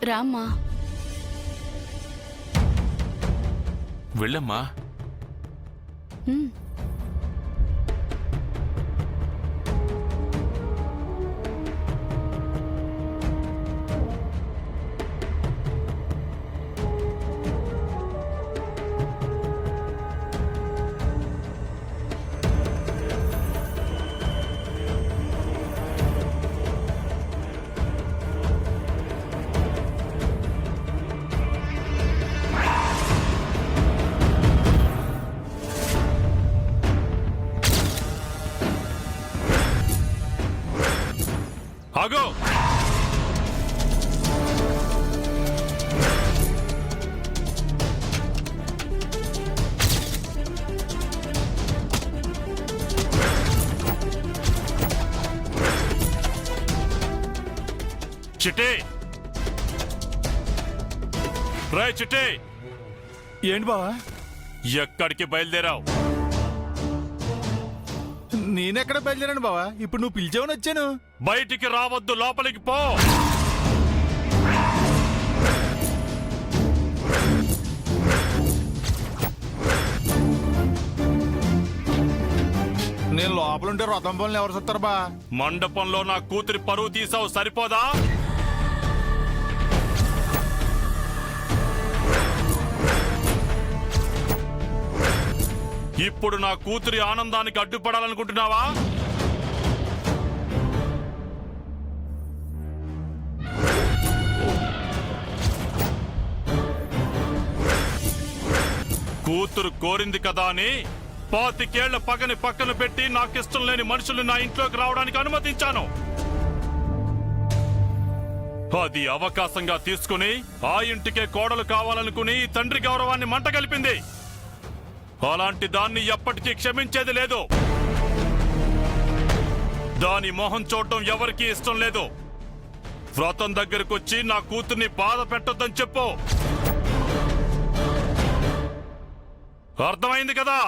రామ్మా. వెళ్ళమ్మా. ఆగో. చిట్టి, రాయ్ చిట్టి. ఏంటి బావా? ఎక్కడికి బయలుదేరావు? నేనెక్కడ బయలుదేరాను బావా? ఇప్పుడు నువ్వు పిలిచావని వచ్చాను. బయటికి రావద్దు, లోపలికి పో. నేను లోపలుంటే రథం పనులు ఎవరు చూస్తారు బా? మండపంలో నా కూతురి పరువు తీసావు, సరిపోదా? ఇప్పుడు నా కూతురి ఆనందానికి అడ్డుపడాలనుకుంటున్నావా? కూతురు కోరింది కదా అని 25 ఏళ్ల పగని పక్కన పెట్టి నాకిష్టం లేని మనుషులు నా ఇంట్లోకి రావడానికి అనుమతించాను. అది అవకాశంగా తీసుకుని ఆ ఇంటికే కోడలు కావాలనుకుని తండ్రి గౌరవాన్ని మంట కలిపింది. అలాంటి దాన్ని ఎప్పటికీ క్షమించేది లేదు. దాని మొహం చూడటం ఎవరికీ ఇష్టం లేదు. వ్రతం దగ్గరకొచ్చి నా కూతుర్ని బాధ పెట్టొద్దని చెప్పు. అర్థమైంది కదా?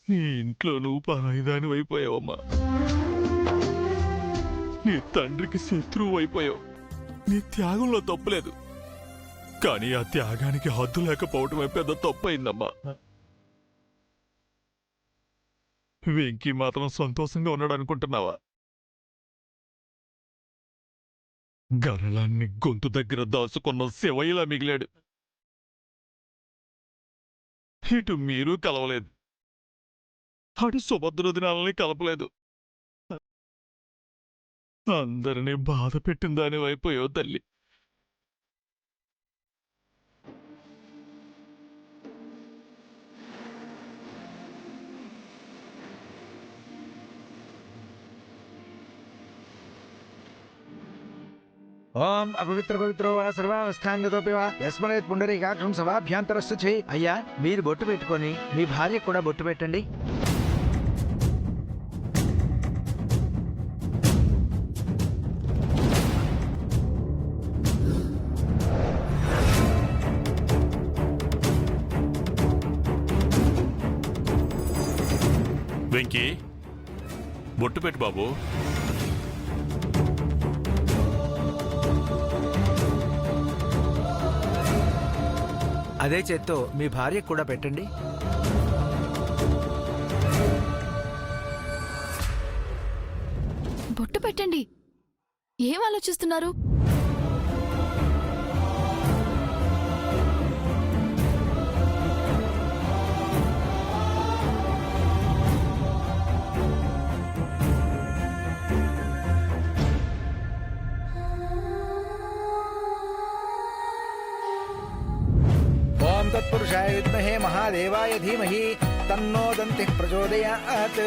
నీ ఇంట్లో నువ్వు పరాయిదాని అయిపోయావమ్మా. నీ తండ్రికి శత్రువు అయిపోయావు. నీ త్యాగంలో తప్పులేదు, కానీ ఆ త్యాగానికి హద్దు లేకపోవటమే పెద్ద తప్పు అయిందమ్మా. వెంకీ మాత్రం సంతోషంగా ఉన్నాడు అనుకుంటున్నావా? గరళాన్ని గొంతు దగ్గర దాచుకున్న శివయ్యలా మిగిలాడు. ఇటు మీరు కలవలేదు, అటు సుభద్ర దినాలని కలపలేదు. అందరినీ బాధ పెట్టిన దాని వైపోయావు తల్లి. ఓం అపవిత్ర పవిత్రో వా సర్వావస్థాంగతోపి వా యస్మరేత్ పుండరీకాక్షం సభాభ్యాంతరస్సు చేయి. అయ్యా, మీరు బొట్టు పెట్టుకొని మీ భార్య కూడా బొట్టు పెట్టండి. వెంకీ, బొట్టు పెట్టు బాబు. అదే చేత్తో మీ భార్య కూడా పెట్టండి. బొట్టు పెట్టండి. ఏం ఆలోచిస్తున్నారు? ఓం తత్పురుషాయ విద్మహే మహాదేవాయ ధీమహి తన్నో దంతిః ప్రచోదయాత్.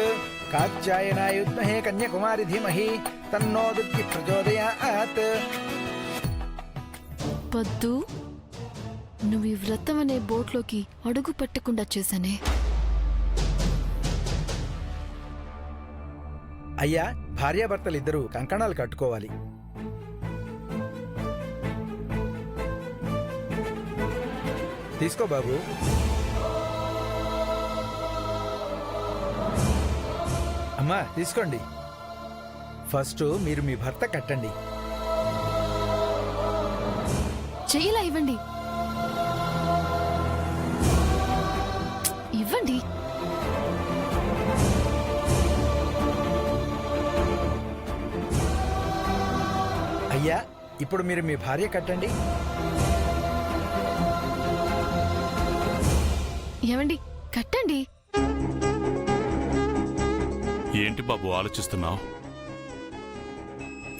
కాత్యాయనాయ విద్మహే కన్యాకుమారి ధీమహి తన్నో దుర్గి ప్రచోదయాత్. వద్దు, నువ్వు ఈ వ్రతం అనే బోట్లోకి అడుగు పెట్టకుండా చేశానే. అయ్యా, భార్యాభర్తలిద్దరూ కంకణాలు కట్టుకోవాలి. తీసుకో బాబు. అమ్మా తీసుకోండి. ఫస్ట్ మీరు మీ భర్త కట్టండి. చెయ్యిలా ఇవ్వండి. ఇవ్వండి. అయ్యా, ఇప్పుడు మీరు మీ భార్య కట్టండి. ఏమండి కట్టండి. ఏంటి బాబు ఆలోచిస్తున్నావు?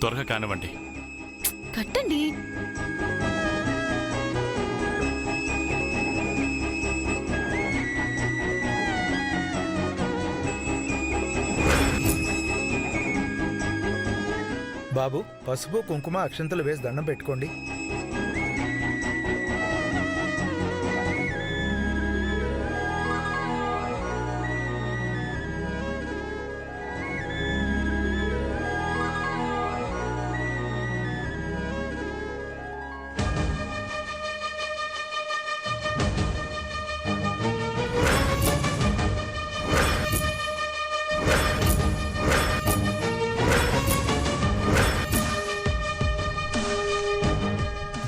త్వరగా కానివ్వండి. కట్టండి. బాబు, పసుపు కుంకుమ అక్షంతలు వేసి దండం పెట్టుకోండి.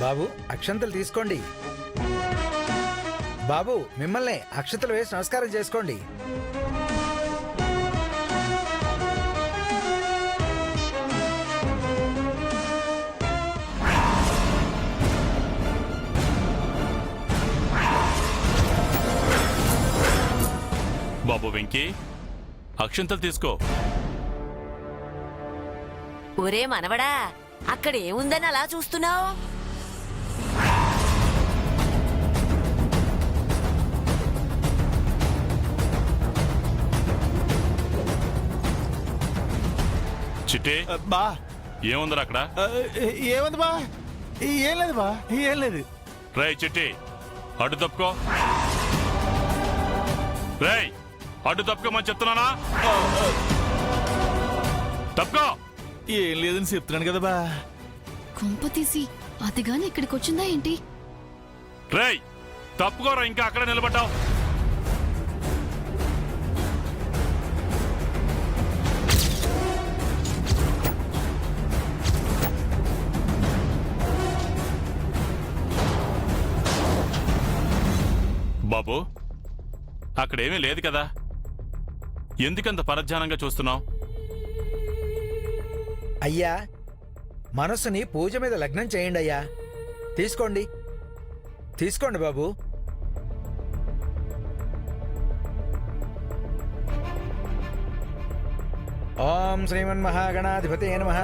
బాబు, అక్షంతలు తీసుకోండి. బాబు, మిమ్మల్ని అక్షంతలు వేసి నమస్కారం చేసుకోండి. బాబు వెంకీ, అక్షంతలు తీసుకో. ఒరే మనవడా, అక్కడ ఏముందని అలా చూస్తున్నావు? చిట్టి, బా ఏముందిరా అక్కడ? ఏముంది బా? ఏం లేదు బా, ఏం లేదు. రేయ్ చిట్టి, అడ్డు తప్పుకో. రేయ్, అడ్డు తప్పుకోమని చెప్తున్నానా? తప్పుకో. ఏం లేదని చెప్తున్నాను కదా బా. కొంప తీసి అతిగాని ఇక్కడికి వచ్చిందా ఏంటి? రేయ్, తప్పుకోరా, ఇంకా అక్కడ నిలబడ్డావు. బాబు, అక్కడేమీ లేదు కదా, ఎందుకంత పరధ్యానంగా చూస్తున్నావు? అయ్యా, మనస్సుని పూజ మీద లగ్నం చేయండి. అయ్యా, తీసుకోండి. తీసుకోండి బాబు. ఓం శ్రీమన్మహాగణాధిపతే నమః.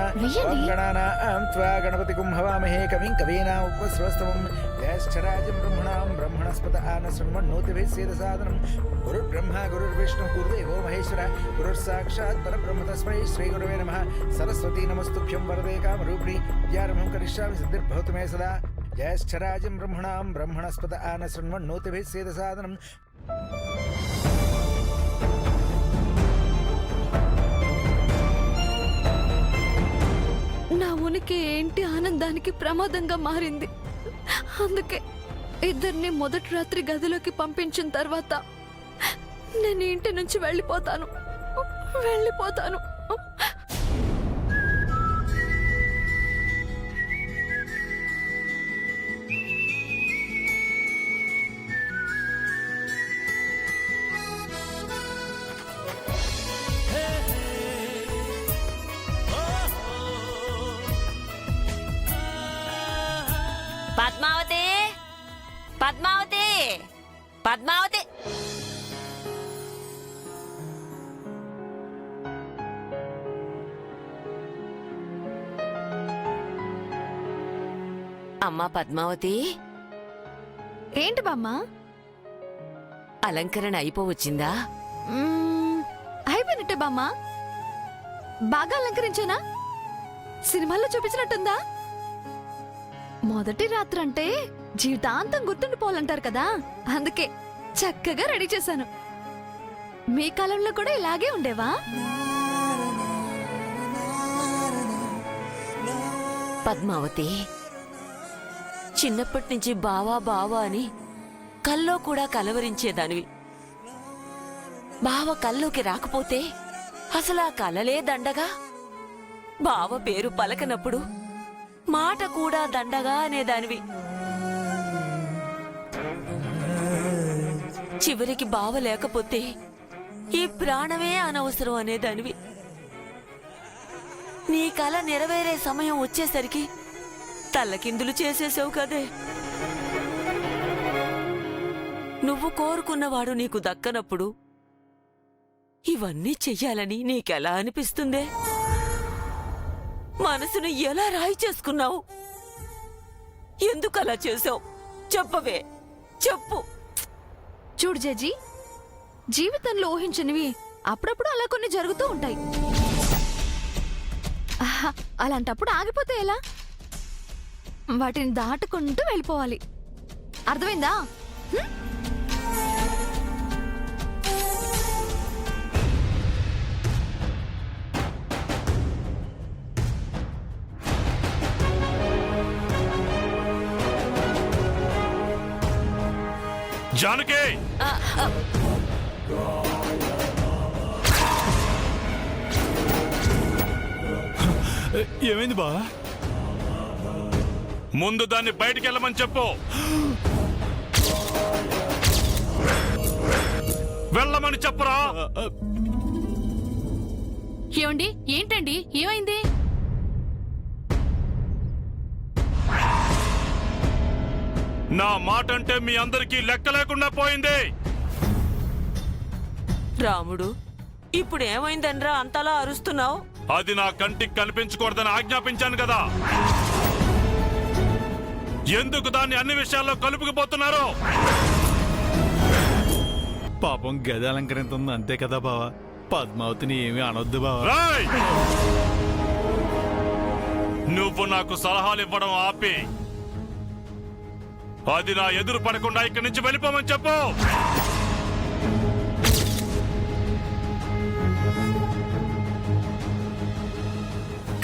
ఓం గణానాం త్వా గణపతిగుం హవామహే కవిం కవీనాం ఉపస్రవస్తమం. జ్యేష్ఠరాజం బ్రహ్మణాం బ్రహ్మణస్పత ఆనశృణ్వన్నోతిభిः సేదసాదనం. గురుర్బ్రహ్మ గురుర్విష్ణుః గురుదేవో మహేశ్వర గురుర్సాక్షాత్ పరబ్రహ్మ తస్మై శ్రీగురవే నమః. సరస్వతీ నమస్తుభ్యం వరదే కామరూపిణి విద్యారంభం కరిష్యామి సిద్ధిర్భవతు మే సదా. జ్యేష్ఠరాజం బ్రహ్మణాం బ్రహ్మణస్పత ఆనశృణ్వన్నోతిభిः సేదసాదనం. నా ఉనికి ఏంటి ఆనందానికి ప్రమాదంగా మారింది. అందుకే ఇద్దరిని మొదటి రాత్రి గదిలోకి పంపించిన తర్వాత నేను ఇంటి నుంచి వెళ్ళిపోతాను. పద్మావతి, పద్మావతి, పద్మావతి. అమ్మా పద్మావతి, ఏంటి బామ్మ? అలంకరణ అయిపోవచ్చిందా? అయిపోయినట్టే బామ్మ. బాగా అలంకరించానా? సినిమాల్లో చూపించినట్టుందా? మొదటి రాత్రి అంటే జీవితాంతం గుర్తుండిపోవాలంటారు కదా, అందుకే చక్కగా రెడీ చేశాను. మీ కాలంలో కూడా ఇలాగే ఉండేవా? పద్మావతి, చిన్నప్పటి నుంచి బావా బావా అని కల్లో కూడా కలవరించేదానివి. బావ కల్లోకి రాకపోతే అసలు ఆ కలలే దండగా. బావ పేరు పలకనప్పుడు మాట కూడా దండగా అనేదానివి. చివరికి బావ లేకపోతే ఈ ప్రాణమే అనవసరం అనేదానివి. నీ కల నెరవేరే సమయం వచ్చేసరికి తల్లకిందులు చేసేసావు కదే. నువ్వు కోరుకున్నవాడు నీకు దక్కనప్పుడు ఇవన్నీ చెయ్యాలని నీకెలా అనిపిస్తుందే? మనసును ఎలా రాయి చేసుకున్నావు? ఎందుకలా చేసావు? చెప్పవే, చెప్పు. చూడు జడ్జి, జీవితంలో ఊహించనివి అప్పుడప్పుడు అలా కొన్ని జరుగుతూ ఉంటాయి. ఆహా, అలాంటప్పుడు ఆగిపోతే ఎలా? వాటిని దాటుకుంటూ వెళ్ళిపోవాలి. అర్థమైందా? హ్మ్? జానకి, ఏమైంది బావా? ముందు దాన్ని బయటికి వెళ్ళమని చెప్పు. వెళ్ళమని చెప్పరా? ఏమండి, ఏంటండి, ఏమైంది? నా మాట అంటే మీ అందరికీ లెక్క లేకుండా పోయింది. రాముడు, ఇప్పుడు ఏమైందనరా అంతలా అరుస్తున్నావు? అది నా కంటికి కనిపించకూడదని ఆజ్ఞాపించాను కదా. ఎందుకు దాన్ని అన్ని విషయాల్లో కలుపుకుపోతున్నారు? పాపం గది అలంకరించింది అంతే కదా బావా. పద్మావతిని ఏమీ అనొద్దు బావా. రాయ్, నువ్వు నాకు సలహాలు ఇవ్వడం ఆపి అది నా ఎదురు పడకుండా ఇక్కడి నుంచి వెళ్ళిపోమని చెప్పు.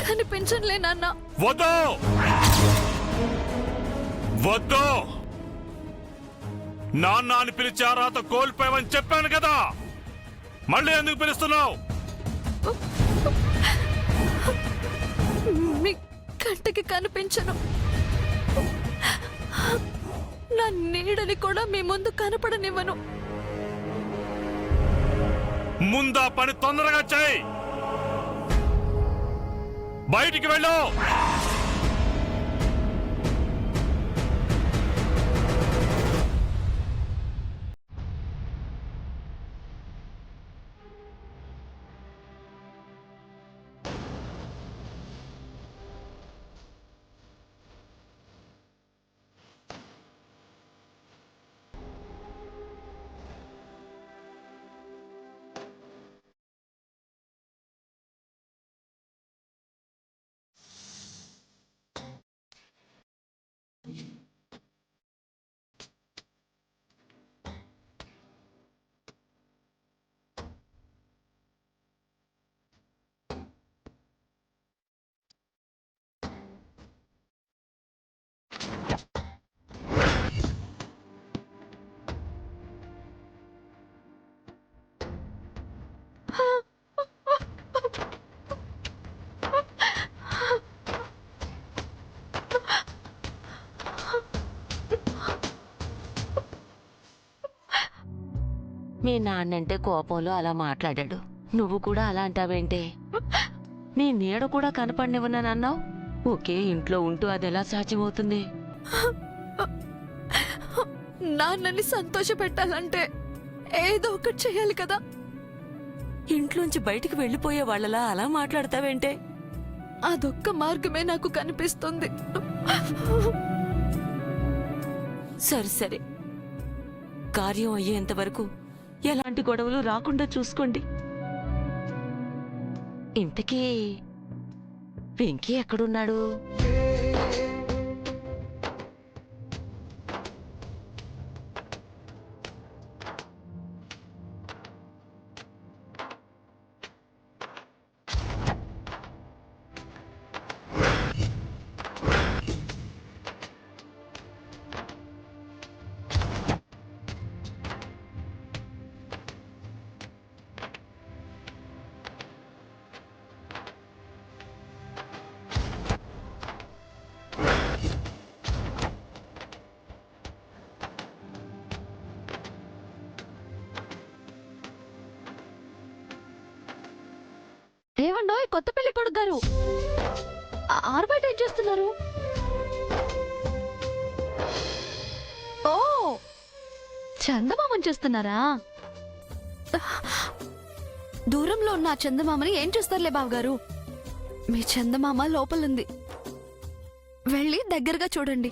కనిపించనులే నాన్న. వద్దు, వద్దు. నాన్న అని పిలిచే అర్హత కోల్పోయావని చెప్పాను కదా. మళ్ళీ ఎందుకు పిలుస్తున్నావు? మీ కంటికి కనిపించను. నా నీడని కూడా మీ ముందు కనపడనివ్వను. ముందా పని తొందరగా చేయి. బయటికి వెళ్ళు. మీ నాన్నంటే కోపంలో అలా మాట్లాడాడు. నువ్వు కూడా అలా అంటావేంటే? నీ నీడ కూడా కనపడినివ్వనన్నావు. ఒకే ఇంట్లో ఉంటూ అది ఎలా సాధ్యమవుతుంది? నాన్నని సంతోష పెట్టాలంటే ఏదో ఒకటి చేయాలి కదా. ఇంట్లోంచి బయటికి వెళ్ళిపోయే వాళ్ళలా అలా మాట్లాడతావేంటే? అదొక్క మార్గమే నాకు కనిపిస్తుంది. సరే సరే, కార్యం అయ్యేంత వరకు ఎలాంటి గొడవలు రాకుండా చూసుకోండి. ఇంతకీ వెంకీ ఎక్కడున్నాడు? ఏమండోయ్ కొత్త పెళ్లి కొడుకు గారు, ఆరుబయట ఏం చేస్తున్నారు? ఓ, చందమామని చూస్తున్నారా? దూరంలో ఉన్న ఆ చందమామని ఏం చూస్తారులే బావగారు, మీ చందమామ లోపలుంది, వెళ్ళి దగ్గరగా చూడండి.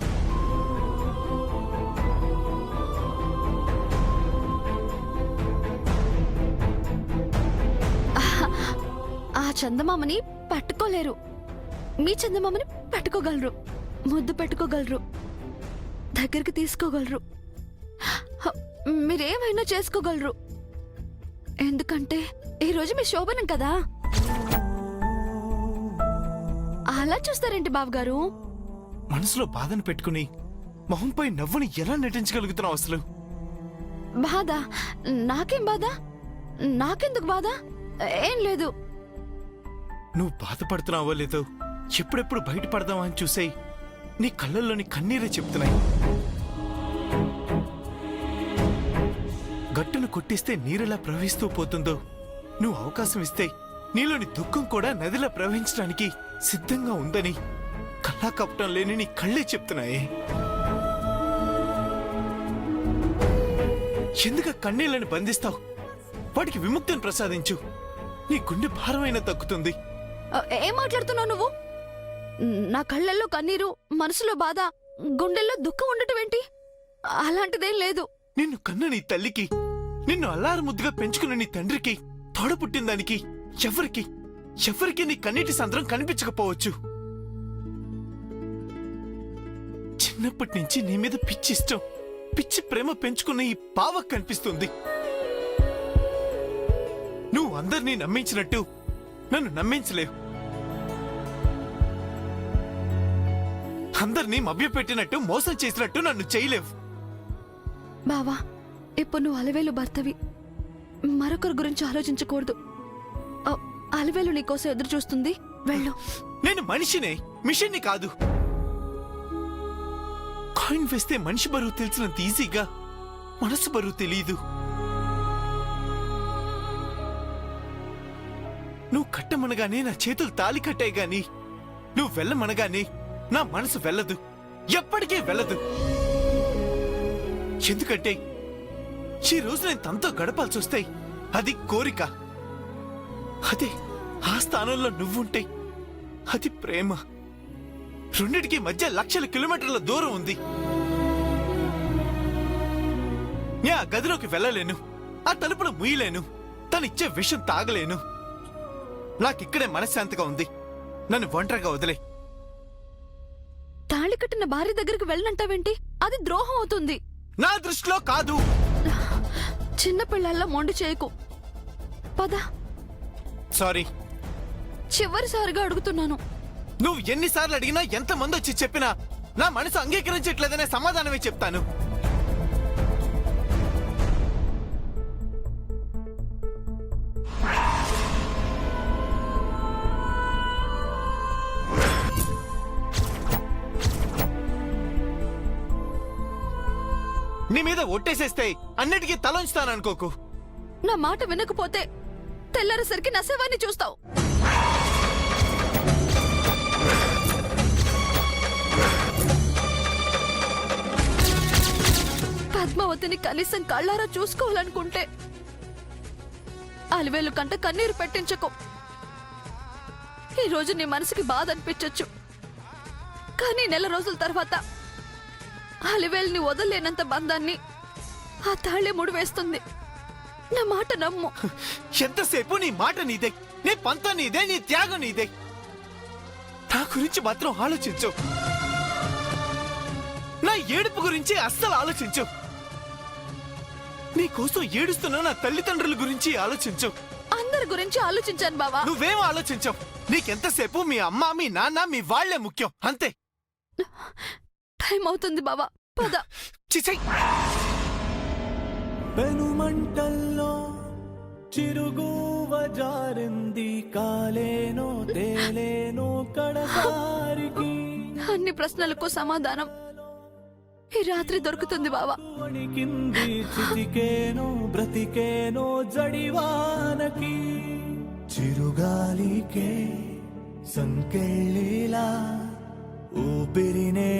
ఆ చందమామని పట్టుకోలేరు, మీ చందమామని పట్టుకోగలరు, ముద్దు పెట్టుకోగలరు, దగ్గరికి తీసుకోగలరు, మీరేమైనా చేసుకోగలరు. ఎందుకంటే ఈరోజు మీ శోభనం కదా. అలా చూస్తారేంటి బావగారు? మనసులో బాధను పెట్టుకుని మొహంపై నవ్వుని ఎలా నటించగలుగుతున్నావు అసలు? బాధ? నాకేం బాధ? నాకెందుకు బాధ? ఏం లేదు. నువ్వు బాధపడుతున్నావో లేదో ఎప్పుడెప్పుడు బయటపడదావా అని చూసే నీ కళ్ళల్లోని కన్నీరే చెప్తున్నాయి. గట్టును కొట్టిస్తే నీరెలా ప్రవహిస్తూ పోతుందో, నువ్వు అవకాశం ఇస్తే నీలోని దుఃఖం కూడా నదిలా ప్రవహించడానికి సిద్ధంగా ఉందని కల్లా కపటం లేని నీ కళ్ళే చెప్తున్నాయి. ఎందుకు కన్నీళ్ళని బంధిస్తావు? వాటికి విముక్తిని ప్రసాదించు, నీ గుండె భారమైన తగ్గుతుంది. ఏం మాట్లాడుతున్నావు నువ్వు? నా కళ్ళల్లో కన్నీరు, మనసులో బాధ, గుండెల్లో దుఃఖం ఉండటం ఏంటి? అలాంటిదేం లేదు. నిన్ను కన్న నీ తల్లికి, నిన్ను అల్లారు ముద్దుగా పెంచుకున్న నీ తండ్రికి, తోడ పుట్టిన దానికి ఎవరికి నీ కన్నీటి సంద్రం కనిపించకపోవచ్చు. చిన్నప్పటి నుంచి నీ మీద పిచ్చి ఇష్టం, పిచ్చి ప్రేమ పెంచుకున్న ఈ పావకు కనిపిస్తుంది. నువ్వు అందరినీ నమ్మించినట్టు నన్ను నమ్మించలేవు, అందరినీ మభ్యపెట్టినట్టు మోసం చేసినట్టు నన్ను చేయలేవు. బావా, ఇప్పుడు నువ్వు అలవేలు భర్తవి, మరొకరి గురించి ఆలోచించకూడదు. అలవేలు నీకోసం ఎదురు చూస్తుంది, వెళ్ళు. నేను మనిషినే, మిషన్ని కాదు. కాయిన్ వేస్తే మనిషి బరువు తెలిసినంత ఈజీగా మనసు బరువు తెలియదు. నువ్వు కట్టమనగానే నా చేతులు తాళి కట్టాయి గాని, నువ్వు వెళ్ళమనగానే నా మనసు వెళ్ళదు, ఎప్పటికీ వెళ్ళదు. ఎందుకంటే ఈ రోజు నేను తనతో గడపాల్సి వస్తాయి, అది కోరిక. అదే ఆ స్థానంలో నువ్వుంటే అది ప్రేమ. రెండిటికి మధ్య లక్షల కిలోమీటర్ల దూరం ఉంది. నే ఆ గదిలోకి వెళ్ళలేను, ఆ తలుపులు ముయ్యలేను, తనిచ్చే విషం తాగలేను. నాకిక్కడే మనశ్శాంతిగా ఉంది, నన్ను ఒంటరిగా వదిలే. తాళి కట్టిన భార్య దగ్గరికి వెళ్ళనంటావేంటి? అది ద్రోహం అవుతుంది. నా దృష్టిలో కాదు. చిన్నపిల్లల్లా మొండి చేయకు, పద. సారీ, చివరిసారిగా అడుగుతున్నాను. నువ్వు ఎన్నిసార్లు అడిగినా, ఎంతమంది వచ్చి చెప్పినా నా మనసు అంగీకరించట్లేదనే సమాధానమే చెప్తాను. నీ మీద ఒట్టేసేస్తే అన్నిటికీ తలంచుతాననుకోకు. నా మాట వినకపోతే తెల్లారేసరికి నసేవాన్ని చూస్తావు. పద్మావతిని కనీసం కళ్ళారా చూసుకోవాలనుకుంటే అలివేలు కంట కన్నీరు పెట్టించకు. ఈరోజు నీ మనసుకి బాధ అనిపించొచ్చు, కానీ నెల రోజుల తర్వాత అలివేలుని వదలలేనంత బంధాన్ని ఆ తాళే ముడివేస్తుంది. నా మాట నమ్ము. ఎంతసేపు నీ మాట నీదే, నీ పంత నీదే, నీ త్యాగం నీదే. నా గురించి మాత్రం ఆలోచించు, నా ఏడుపు గురించి అస్సలు ఆలోచించు. నీ కోసం ఏడుస్తున్న నా తల్లిదండ్రుల గురించి ఆలోచించు. అందరి గురించి ఆలోచించాను బావా. నువ్వేం ఆలోచించవు. నీకెంతసేపు మీ అమ్మ, మీ నాన్న, మీ వాళ్లే ముఖ్యం, అంతే. టైం అవుతుంది బావా, పద. చిచై, పెనుమంటల్లో చిరుగువ జారింది, కాలేనో తేలేనో కడసారికి. అన్ని ప్రశ్నలకు సమాధానం ఈ రాత్రి దొరుకుతుంది బావా. వణికింది చితికేనో బ్రతికేనో జడివానకి. చిరుగాలికే సంకెళ్ళిలా ఊపిరినే